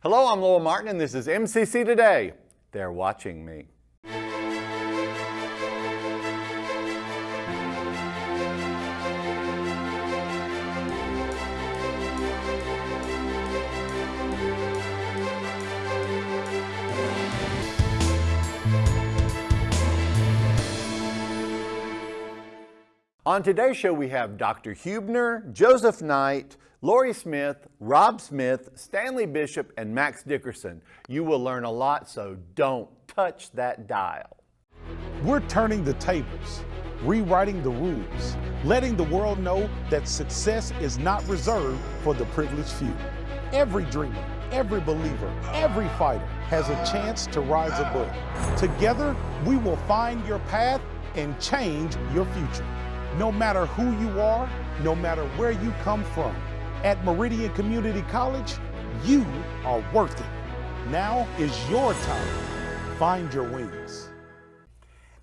Hello, I'm Lowell Martin, and this is MCC Today. They're watching me. On today's show, we have Dr. Huebner, Joseph Knight, Lori Smith, Rob Smith, Stanley Bishop, and Max Dickerson. You will learn a lot, so don't touch that dial. We're turning the tables, rewriting the rules, letting the world know that success is not reserved for the privileged few. Every dreamer, every believer, every fighter has a chance to rise above. Together, we will find your path and change your future. No matter who you are, no matter where you come from, at Meridian Community College, you are worth it. Now is your time. Find your wings.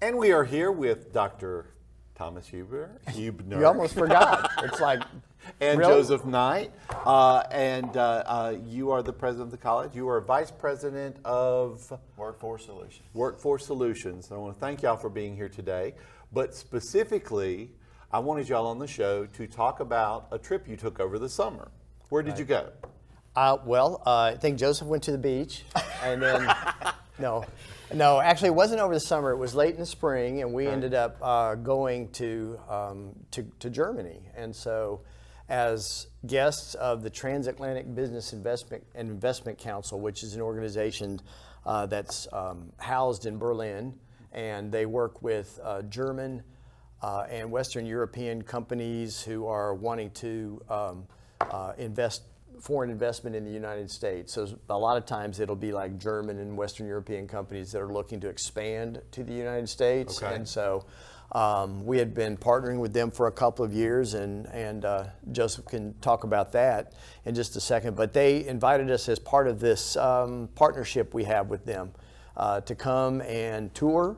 And we are here with Dr. Thomas Huebner. You almost forgot. It's like, and really? Joseph Knight. You are the president of the college. You are vice president of Workforce Solutions. Workforce Solutions. I want to thank y'all for being here today. But specifically, I wanted y'all on the show to talk about a trip you took over the summer. Where did you go? I think Joseph went to the beach, and then no, actually it wasn't over the summer. It was late in the spring, and we ended up going to Germany. And so, as guests of the Transatlantic Business Investment Council, which is an organization that's housed in Berlin, and they work with German and Western European companies who are wanting to invest foreign investment in the United States. So a lot of times it'll be like German and Western European companies that are looking to expand to the United States. Okay. And so we had been partnering with them for a couple of years, and Joseph can talk about that in just a second. But they invited us as part of this partnership we have with them to come and tour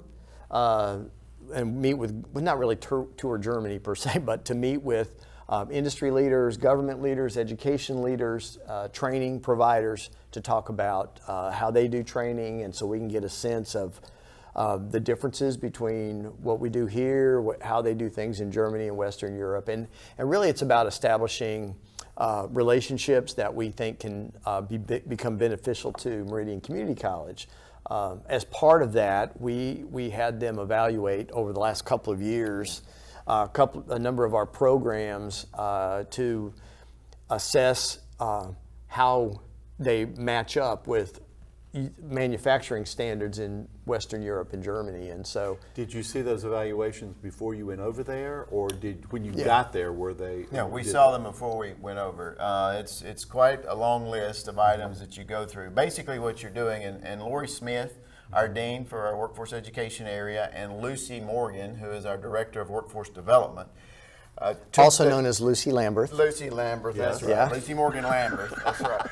and meet with, well, not really tour Germany per se, but to meet with industry leaders, government leaders, education leaders, training providers to talk about how they do training, and so we can get a sense of the differences between what we do here, how they do things in Germany and Western Europe. And really it's about establishing relationships that we think can become beneficial to Meridian Community College. As part of that, we had them evaluate over the last couple of years a number of our programs to assess how they match up with manufacturing standards in Western Europe and Germany. And so, did you see those evaluations before you went over there, or when you got there, were they? Yeah, we saw them before we went over. It's quite a long list of items that you go through. Basically what you're doing, and Lori Smith, our dean for our workforce education area, and Lucy Morgan, who is our director of workforce development. also known as Lucy Lamberth. Lucy Lamberth, Yes. that's right. Yeah. Lucy Morgan Lamberth, that's right.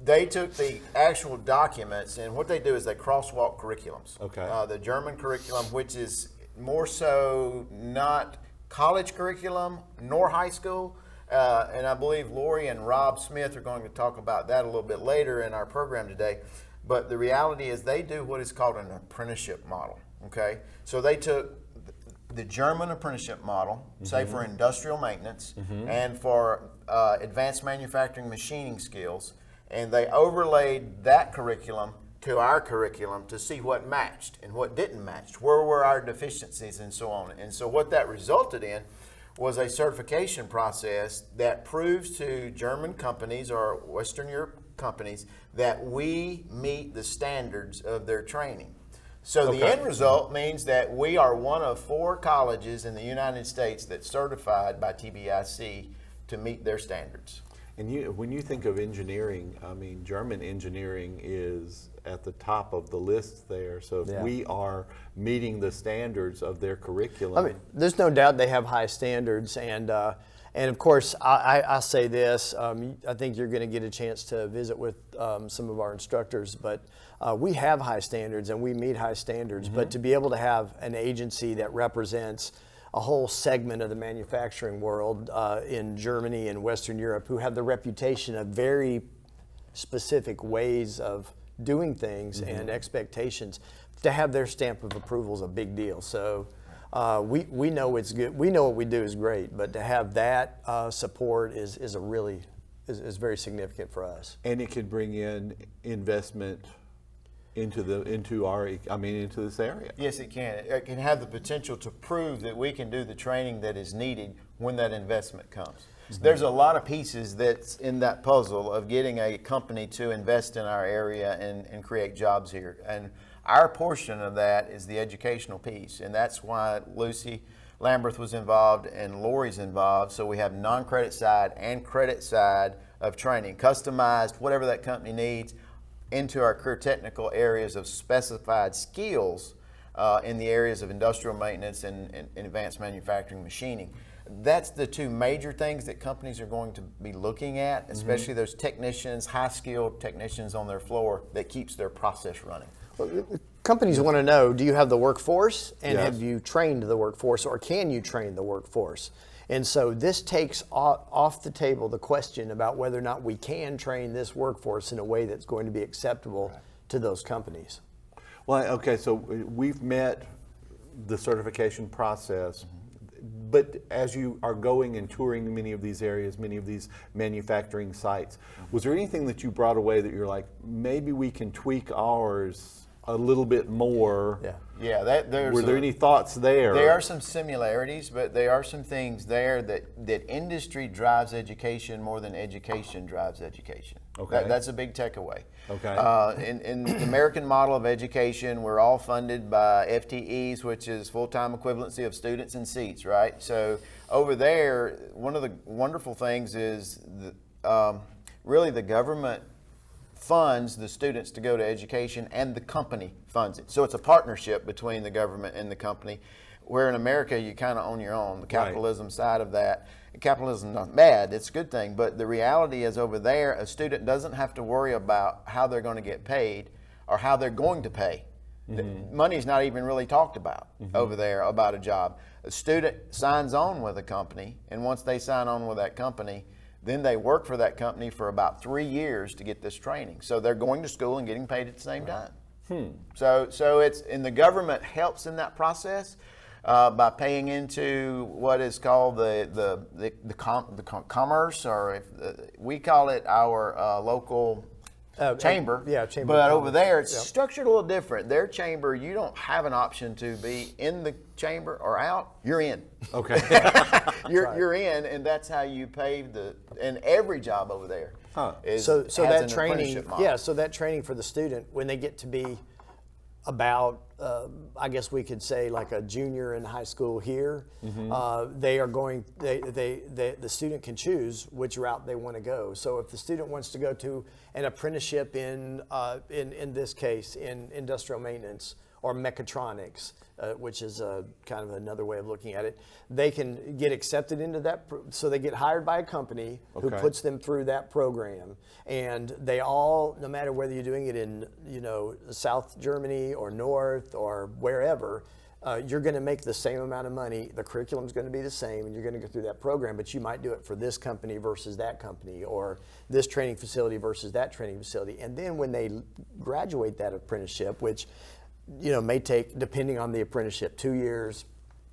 They took the actual documents, and what they do is they crosswalk curriculums. Okay. The German curriculum, which is more so not college curriculum nor high school, and I believe Lori and Rob Smith are going to talk about that a little bit later in our program today. But the reality is they do what is called an apprenticeship model, okay? So they took the German apprenticeship model, say for industrial maintenance and for advanced manufacturing machining skills, and they overlaid that curriculum to our curriculum to see what matched and what didn't match, where were our deficiencies and so on. And so what that resulted in was a certification process that proves to German companies or Western Europe companies that we meet the standards of their training. So the end result means that we are one of 4 colleges in the United States that's certified by TBIC to meet their standards. And when you think of engineering, I mean, German engineering is at the top of the list there. So if we are meeting the standards of their curriculum. I mean, there's no doubt they have high standards, and of course, I say this, I think you're going to get a chance to visit with some of our instructors, but we have high standards and we meet high standards, but to be able to have an agency that represents a whole segment of the manufacturing world in Germany and Western Europe who have the reputation of very specific ways of doing things and expectations, to have their stamp of approval is a big deal. So we know it's good. We know what we do is great, but to have that support is very significant for us. And it could bring in investment into this area. Yes, it can. It can have the potential to prove that we can do the training that is needed when that investment comes. There's a lot of pieces that's in that puzzle of getting a company to invest in our area and create jobs here. And our portion of that is the educational piece, and that's why Lucy Lamberth was involved and Lori's involved. So we have non-credit side and credit side of training, customized, whatever that company needs, into our career technical areas of specified skills in the areas of industrial maintenance and advanced manufacturing machining. That's the two major things that companies are going to be looking at, especially those technicians, high-skilled technicians on their floor that keeps their process running. Companies want to know, do you have the workforce, and Yes. have you trained the workforce, or can you train the workforce? And so this takes off the table the question about whether or not we can train this workforce in a way that's going to be acceptable to those companies. Well, okay, so we've met the certification process, but as you are going and touring many of these areas, many of these manufacturing sites, was there anything that you brought away that you're like, maybe we can tweak ours a little bit more? Yeah, Were there any thoughts there? There are some similarities, but there are some things there that industry drives education more than education drives education. Okay. That's a big takeaway. Okay. In the American model of education, we're all funded by FTEs, which is full-time equivalency of students and seats, right? So over there, one of the wonderful things is really the government funds the students to go to education, and the company funds it. So it's a partnership between the government and the company, where in America you kind of own your own, the capitalism side of that. Capitalism is not bad, it's a good thing, but the reality is over there, a student doesn't have to worry about how they're going to get paid or how they're going to pay. Money's not even really talked about over there about a job. A student signs on with a company, and once they sign on with that company, then they work for that company for about 3 years to get this training. So they're going to school and getting paid at the same time. So it's, and the government helps in that process by paying into what is called the commerce, or we call it our local chamber. Chamber. But over there, it's structured a little different. Their chamber, you don't have an option to be in the chamber or out. You're in. Okay. You're in, and that's how you pay and every job over there. So has that an training, apprenticeship model. so that training for the student, when they get to be about, I guess we could say like a junior in high school here, they are going, the student can choose which route they want to go. So if the student wants to go to an apprenticeship in this case, in industrial maintenance or mechatronics, which is kind of another way of looking at it, they can get accepted into that. So they get hired by a company who puts them through that program, and they all, no matter whether you're doing it in South Germany or North or wherever, you're going to make the same amount of money. The curriculum's going to be the same, and you're going to go through that program, but you might do it for this company versus that company, or this training facility versus that training facility. And then when they graduate that apprenticeship, which may take, depending on the apprenticeship, 2 years,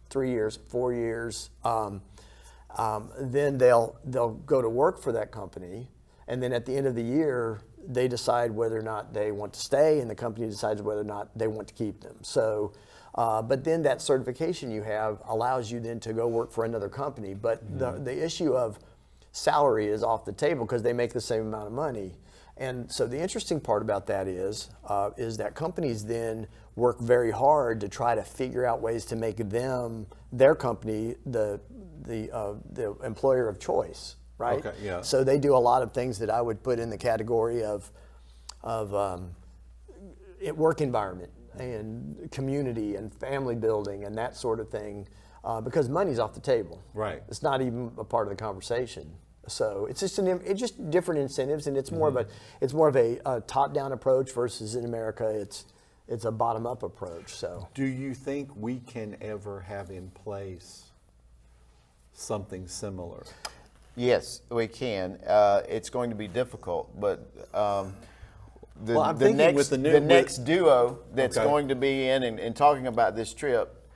3 years, 4 years. Then they'll go to work for that company, and then at the end of the year, they decide whether or not they want to stay, and the company decides whether or not they want to keep them. So, but then that certification you have allows you then to go work for another company. But the issue of salary is off the table because they make the same amount of money. And so the interesting part about that is that companies then work very hard to try to figure out ways to make their company, the employer of choice, right? Okay, yeah. So they do a lot of things that I would put in the category of work environment and community and family building and that sort of thing, because money's off the table. Right. It's not even a part of the conversation. So it's just different incentives, and it's more of a top-down approach versus in America it's a bottom-up approach. So Do you think we can ever have in place something similar? Yes, we can. It's going to be difficult, but Well, I'm thinking next, with the new- the next duo that's Okay. going to be in and talking about this trip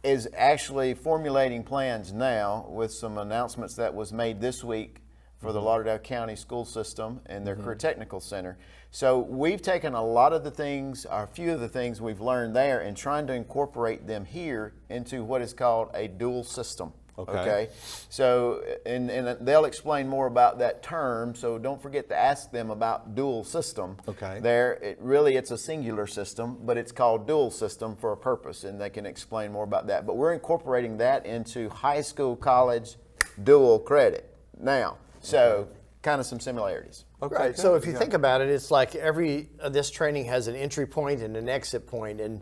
is actually formulating plans now with some announcements that was made this week for the Lauderdale County school system and their career technical center. So we've taken a lot of the things, or a few of the things we've learned there, and trying to incorporate them here into what is called a dual system. Okay. So, and they'll explain more about that term, so don't forget to ask them about dual system. Okay. It's a singular system, but it's called dual system for a purpose, and they can explain more about that. But we're incorporating that into high school, college, dual credit now. So, kind of some similarities. Okay, Right. good. So if you think about it, it's like this training has an entry point and an exit point, and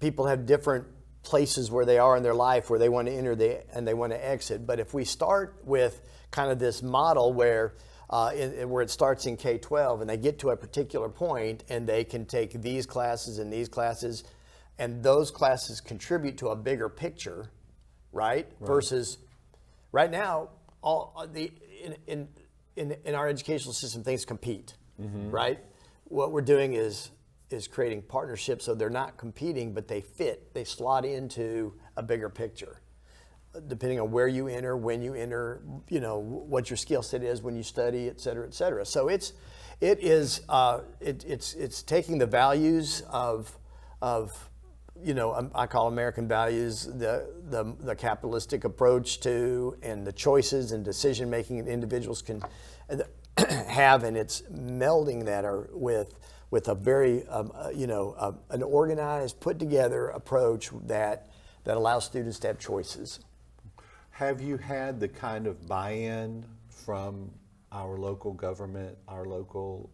people have different places where they are in their life where they want to enter and they want to exit. But if we start with kind of this model where it starts in K-12 and they get to a particular point and they can take these classes and these classes, and those classes contribute to a bigger picture, right? Versus right now, in our educational system, things compete, right? What we're doing is creating partnerships so they're not competing, but they slot into a bigger picture, depending on where you enter, when you enter, what your skill set is when you study, et cetera, et cetera. So it's taking the values of I call American values, the capitalistic approach to, and the choices and decision making that individuals can have, and it's melding that with a very an organized, put together approach that allows students to have choices. Have you had the kind of buy-in from our local government, our local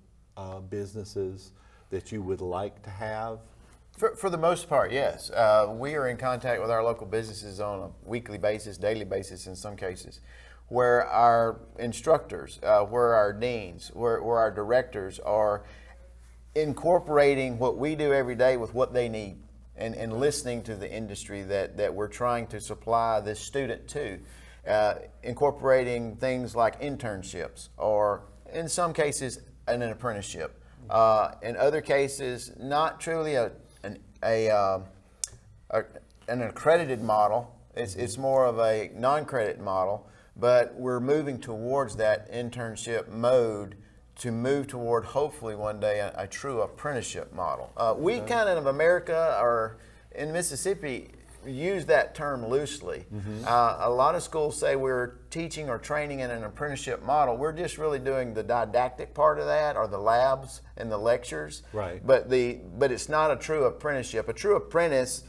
businesses that you would like to have? For the most part, yes. We are in contact with our local businesses on a weekly basis, daily basis in some cases, where our instructors, where our deans, where our directors are incorporating what we do every day with what they need, and listening to the industry that we're trying to supply this student to, incorporating things like internships, or in some cases an apprenticeship. In other cases, not truly an accredited model. It's more of a non-credit model, but we're moving towards that internship mode to move toward, hopefully one day, a true apprenticeship model. We kind of, America, or in Mississippi, use that term loosely. A lot of schools say we're teaching or training in an apprenticeship model. We're just really doing the didactic part of that, or the labs and the lectures. Right. But it's not a true apprenticeship. A true apprentice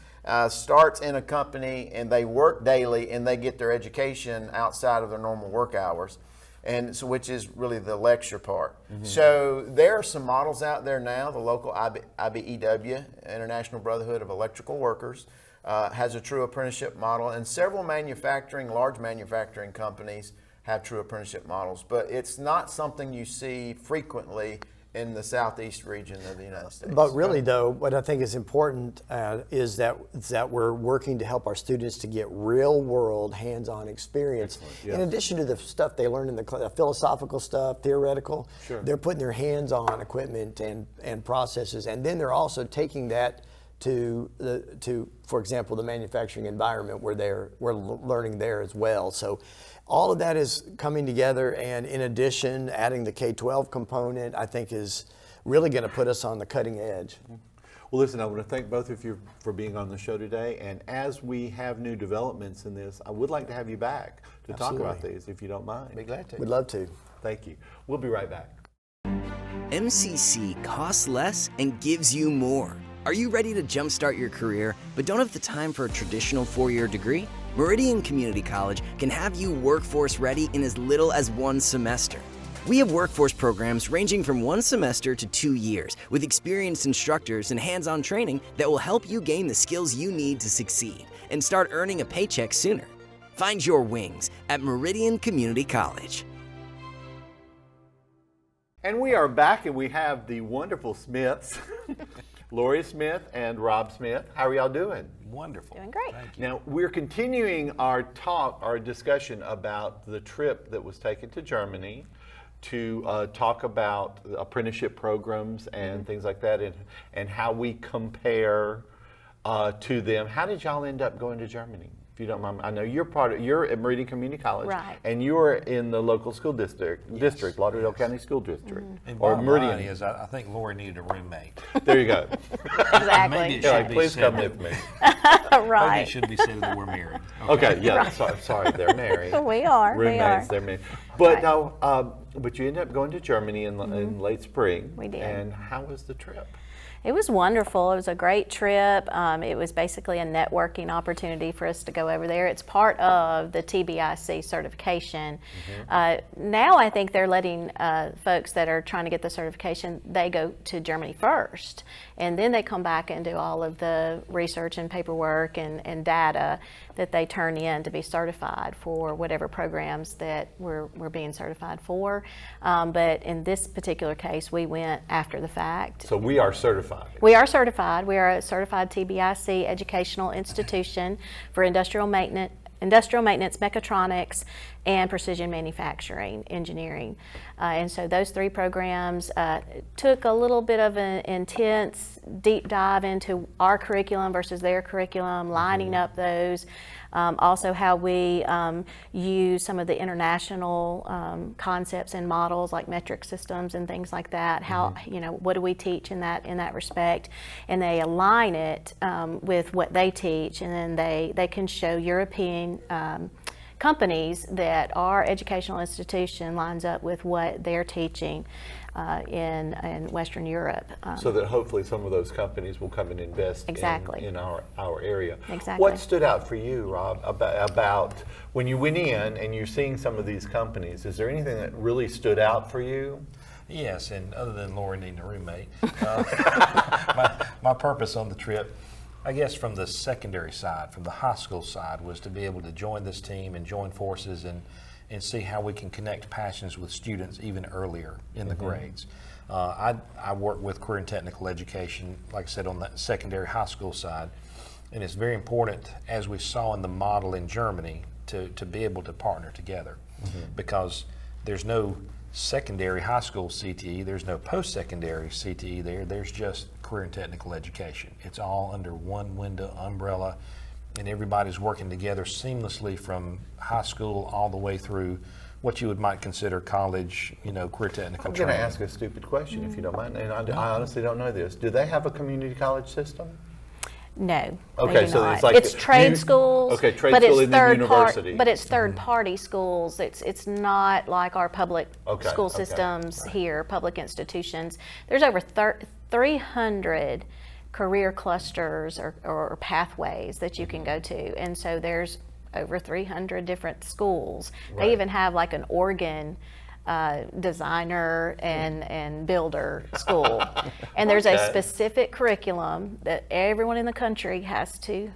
starts in a company and they work daily and they get their education outside of their normal work hours. And so, which is really the lecture part. So there are some models out there now. The local IBEW, International Brotherhood of Electrical Workers, has a true apprenticeship model, and several large manufacturing companies have true apprenticeship models. But it's not something you see frequently in the southeast region of the United States. But really, though, what I think is important is that we're working to help our students to get real-world, hands-on experience. Yeah. In addition to the stuff they learn in the philosophical stuff, theoretical, they're putting their hands on equipment and processes, and then they're also taking that to, for example, the manufacturing environment where we're learning there as well. So all of that is coming together, and in addition, adding the K-12 component, I think, is really going to put us on the cutting edge. Well, listen, I want to thank both of you for being on the show today, and as we have new developments in this, I would like to have you back to talk about these, if you don't mind. Be glad to. We'd love to. Thank you. We'll be right back. MCC costs less and gives you more. Are you ready to jumpstart your career but don't have the time for a traditional 4-year degree? Meridian Community College can have you workforce ready in as little as 1 semester. We have workforce programs ranging from 1 semester to 2 years with experienced instructors and hands-on training that will help you gain the skills you need to succeed and start earning a paycheck sooner. Find your wings at Meridian Community College. And we are back, and we have the wonderful Smiths. Lori Smith and Rob Smith. How are y'all doing? Wonderful. Doing great. Now, we're continuing our discussion about the trip that was taken to Germany to talk about apprenticeship programs and things like that, and how we compare to them. How did y'all end up going to Germany? If you don't mind, I know you're at Meridian Community College, Right. and you're in the local school district, Lauderdale County School District, And or bottom line Meridian. is, I think Lori needed a roommate. There you go. Exactly. Maybe it Yeah, should like, be please come said- with me. Maybe Right. it should be said that we're married. Okay, yeah, sorry, they're married. We are. Roommates, We they're are. married. But Right. no, but you ended up going to Germany in late spring. We did. And how was the trip? It was wonderful. It was a great trip. It was basically a networking opportunity for us to go over there. It's part of the TBIC certification. Now I think they're letting folks that are trying to get the certification, they go to Germany first. And then they come back and do all of the research and paperwork and data that they turn in to be certified for whatever programs that we're being certified for. But in this particular case, we went after the fact. So we are certified. We are certified. We are a certified TBIC educational institution for industrial maintenance, mechatronics, and precision manufacturing engineering. And so those three programs took a little bit of an intense deep dive into our curriculum versus their curriculum, lining up those. Also how we use some of the international concepts and models like metric systems and things like that. How, what do we teach in that respect? And they align it with what they teach, and then they can show European companies that our educational institution lines up with what they're teaching in Western Europe. So that hopefully some of those companies will come and invest Exactly. in our area. Exactly. What stood out for you, Rob, about when you went in and you're seeing some of these companies? Is there anything that really stood out for you? Yes, and other than Lori needing a roommate, my purpose on the trip, I guess from the secondary side, from the high school side, was to be able to join this team and join forces and see how we can connect passions with students even earlier in the grades. I work with career and technical education, like I said, on the secondary high school side, and it's very important, as we saw in the model in Germany, to be able to partner together, because there's no secondary high school CTE, there's no post-secondary CTE there, there's just career and technical education. It's all under one window umbrella, and everybody's working together seamlessly from high school all the way through what you might consider college, career technical I'm going to training. ask a stupid question, if you don't mind, and I honestly don't know this. Do they have a community college system? No. Okay, they do so not. it's like trade you- schools. okay, trade but school it's and then third university. But it's third party schools. It's not like our public Okay, school okay, systems here, public institutions. There's over 300 career clusters or pathways that you can go to, and so there's over 300 different schools. Right. They even have like an organ designer and builder school, and there's a Okay. specific curriculum that everyone in the country has to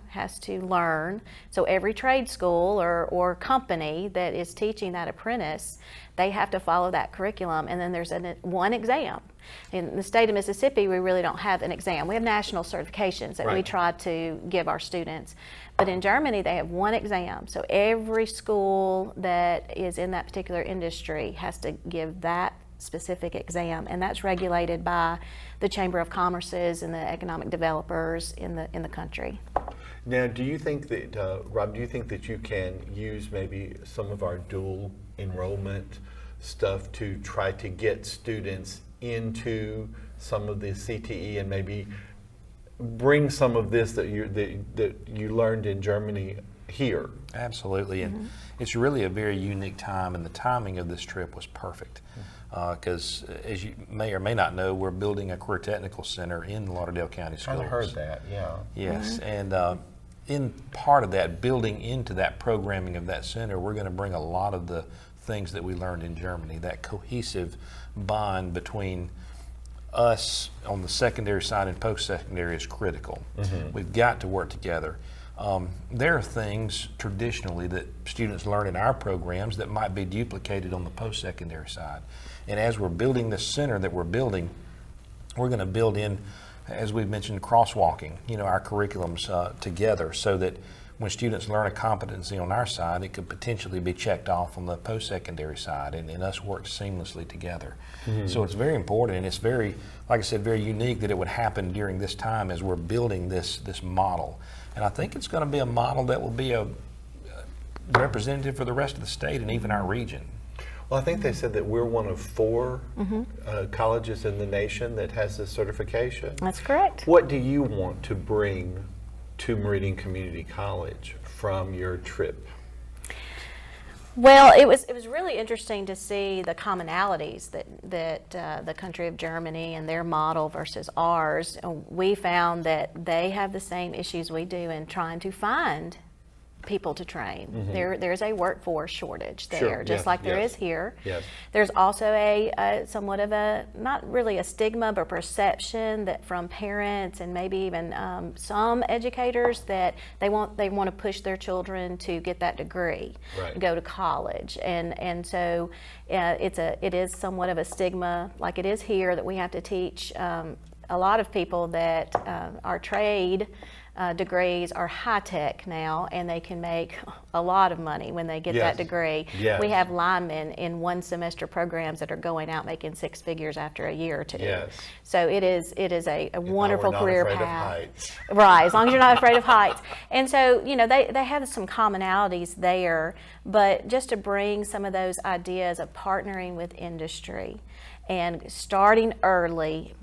learn. So every trade school or company that is teaching that apprentice, they have to follow that curriculum, and then there's one exam. In the state of Mississippi, we really don't have an exam. We have national certifications that we Right. try to give our students. But in Germany, they have one exam. So every school that is in that particular industry has to give that specific exam, and that's regulated by the Chamber of Commerce's and the economic developers in the country. Now, do you think that, Rob, do you think that you can use maybe some of our dual enrollment stuff to try to get students into some of the CTE and maybe bring some of this that you learned in Germany here? Absolutely, and it's really a very unique time, and the timing of this trip was perfect. Because as you may or may not know, we're building a career technical center in Lauderdale County Schools. I heard that, yeah. Yes, and in part of that, building into that programming of that center, we're going to bring a lot of the things that we learned in Germany. That cohesive bond between us on the secondary side and post-secondary is critical. We've got to work together. There are things traditionally that students learn in our programs that might be duplicated on the post-secondary side. And as we're building this center that we're building, we're going to build in as we've mentioned, crosswalking, our curriculums together so that when students learn a competency on our side, it could potentially be checked off on the post-secondary side and us work seamlessly together. So it's very important, and it's very, like I said, very unique that it would happen during this time as we're building this model. And I think it's going to be a model that will be a representative for the rest of the state and even our region. Well, I think they said that we're one of 4 colleges in the nation that has this certification. That's correct. What do you want to bring to Meridian Community College from your trip? Well, it was really interesting to see the commonalities that the country of Germany and their model versus ours. We found that they have the same issues we do in trying to find people to train. There's a workforce shortage there, just like there is here. There's also a somewhat of a, not really a stigma, but perception that from parents and maybe even some educators that they want to push their children to get that degree, go to college, and so it is somewhat of a stigma, like it is here, that we have to teach a lot of people that our trade degrees are high tech now, and they can make a lot of money when they get that degree. We have linemen in 1 semester programs that are going out making 6 figures after a year or 2. So it is a wonderful career path. Right, as long as you're not afraid of heights. And so, they have some commonalities there, but just to bring some of those ideas of partnering with industry and starting early,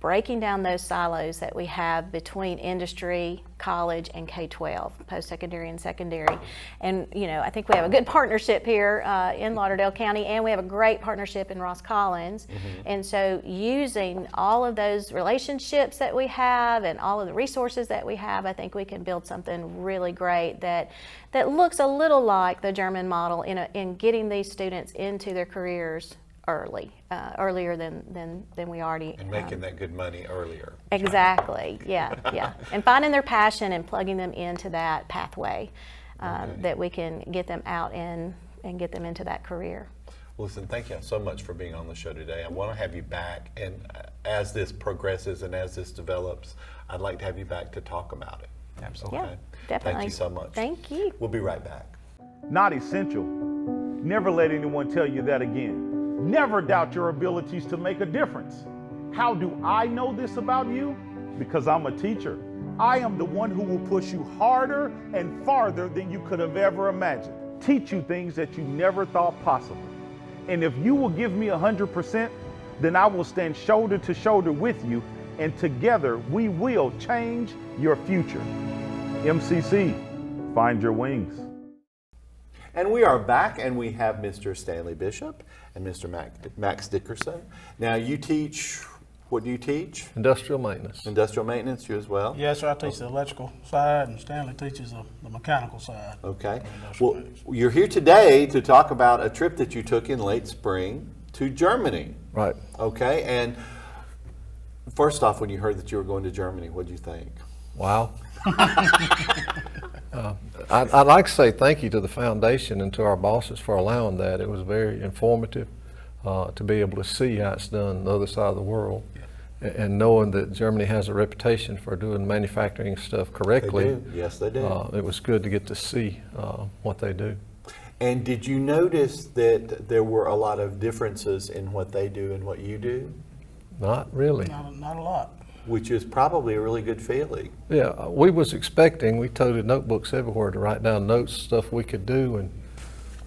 breaking down those silos that we have between industry, college, and K-12, post-secondary and secondary. And, I think we have a good partnership here in Lauderdale County, and we have a great partnership in Ross Collins. And so using all of those relationships that we have and all of the resources that we have, I think we can build something really great that looks a little like the German model in getting these students into their careers earlier than we already and making that good money earlier. Exactly. Yeah. And finding their passion and plugging them into that pathway that we can get them out and get them into that career. Listen, thank you so much for being on the show today. I want to have you back, and as this progresses and as this develops, I'd like to have you back to talk about it. Absolutely. Yeah, definitely. Thank you so much. Thank you. We'll be right back. Not essential. Never let anyone tell you that again. Never doubt your abilities to make a difference. How do I know this about you? Because I'm a teacher. I am the one who will push you harder and farther than you could have ever imagined. Teach you things that you never thought possible. And if you will give me 100%, then I will stand shoulder to shoulder with you, and together we will change your future. MCC, find your wings. And we are back, and we have Mr. Stanley Bishop and Mr. Max Dickerson. Now, you teach, what do you teach? Industrial maintenance. Industrial maintenance, you as well? Yes, sir. I teach the electrical side, and Stanley teaches the mechanical side. Okay. Well, you're here today to talk about a trip that you took in late spring to Germany. Right. Okay. And first off, when you heard that you were going to Germany, what did you think? Wow. I'd like to say thank you to the foundation and to our bosses for allowing that. It was very informative to be able to see how it's done on the other side of the world, and knowing that Germany has a reputation for doing manufacturing stuff correctly. They do. Yes, they do. It was good to get to see what they do. And did you notice that there were a lot of differences in what they do and what you do? Not really. Not a lot. Which is probably a really good feeling. Yeah, we was expecting, we toted notebooks everywhere to write down notes, stuff we could do, and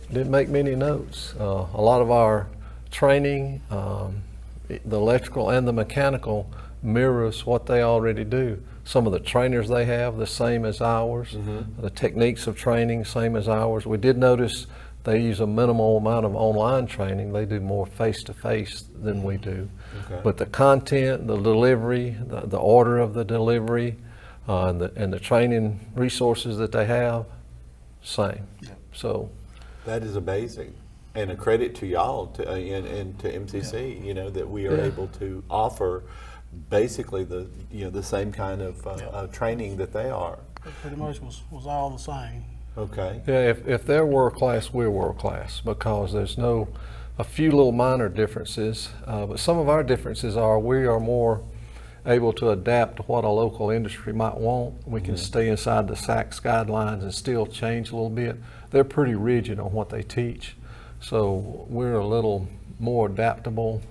didn't make many notes. A lot of our training, the electrical and the mechanical, mirrors what they already do. Some of the trainers they have, the same as ours. The techniques of training, same as ours. We did notice they use a minimal amount of online training. They do more face-to-face than we do. Okay. But the content, the delivery, the order of the delivery, and the training resources that they have, same. Yeah. So that is amazing, and a credit to y'all and to MCC. You know, that we are able to offer basically the same kind of training that they are. It pretty much was all the same. Okay. Yeah, if they're world class, we're world class, because there's a few little minor differences, but some of our differences are we are more able to adapt to what a local industry might want. We can stay inside the SACS guidelines and still change a little bit. They're pretty rigid on what they teach. So we're a little more adaptable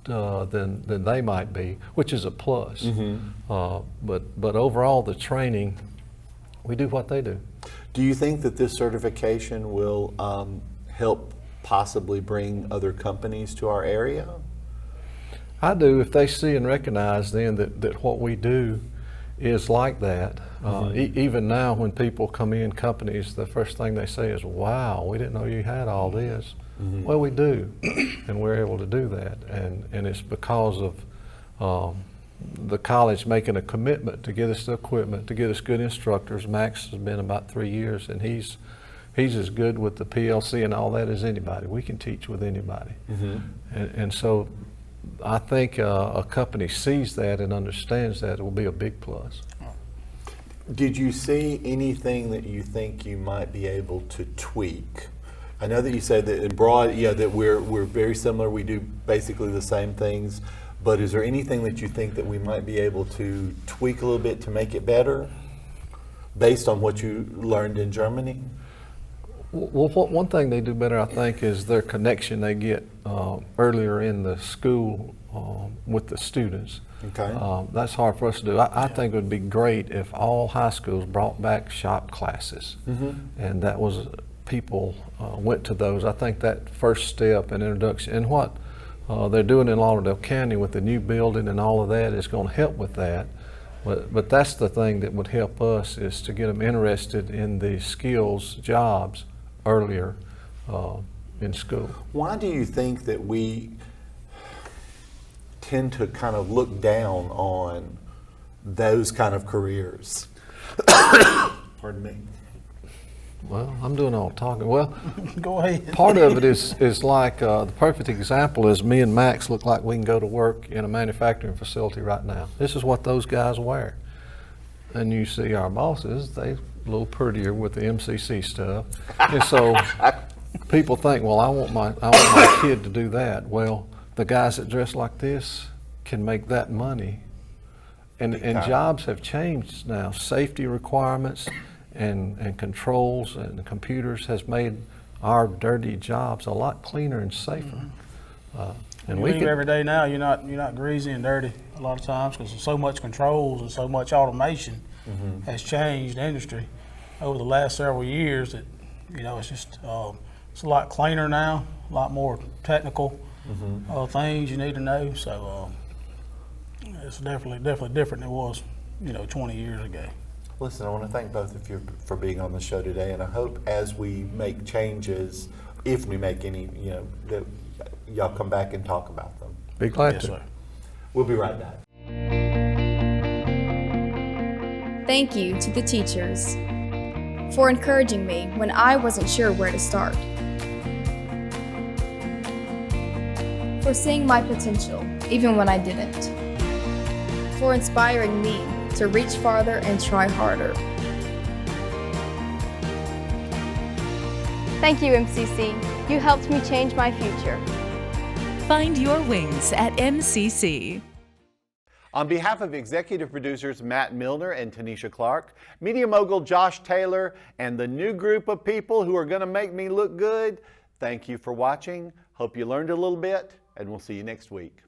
than they might be, which is a plus. But overall, the training, we do what they do. Do you think that this certification will help possibly bring other companies to our area? I do, if they see and recognize then that what we do is like that. Even now when people come in, companies, the first thing they say is, wow, we didn't know you had all this. Well, we do, and we're able to do that. And it's because of the college making a commitment to get us the equipment, to get us good instructors. Max has been about 3 years, and he's as good with the PLC and all that as anybody. We can teach with anybody. And so I think a company sees that and understands that, it will be a big plus. Did you see anything that you think you might be able to tweak? I know that you said that in broad, yeah, that we're very similar. We do basically the same things. But is there anything that you think that we might be able to tweak a little bit to make it better, based on what you learned in Germany? Well, one thing they do better, I think, is their connection they get earlier in the school with the students. Okay. That's hard for us to do. I think it would be great if all high schools brought back shop classes, and that was people went to those. I think that first step and introduction, and what they're doing in Lauderdale County with the new building and all of that is going to help with that. But that's the thing that would help us, is to get them interested in the skills jobs earlier in school. Why do you think that we tend to kind of look down on those kind of careers? Pardon me. Well, I'm doing all the talking. Well, Go ahead. part of it is like the perfect example is me and Max look like we can go to work in a manufacturing facility right now. This is what those guys wear. And you see our bosses, they a little prettier with the MCC stuff. And so people think, well, I want my kid to do that. Well, the guys that dress like this can make that money. And jobs have changed now. Safety requirements and controls and computers has made our dirty jobs a lot cleaner and safer. And You leave every day now, you're not greasy and dirty a lot of times, because so much controls and so much automation has changed the industry over the last several years that, it's just it's a lot cleaner now, a lot more technical things you need to know. So it's definitely different than it was 20 years ago. Listen, I want to thank both of you for being on the show today, and I hope as we make changes, if we make any, that y'all come back and talk about them. Be glad Yes, to. sir. We'll be right back. Thank you to the teachers for encouraging me when I wasn't sure where to start, for seeing my potential even when I didn't, for inspiring me to reach farther and try harder. Thank you, MCC. You helped me change my future. Find your wings at MCC. On behalf of executive producers Matt Milner and Tanisha Clark, media mogul Josh Taylor, and the new group of people who are going to make me look good, thank you for watching. Hope you learned a little bit, and we'll see you next week.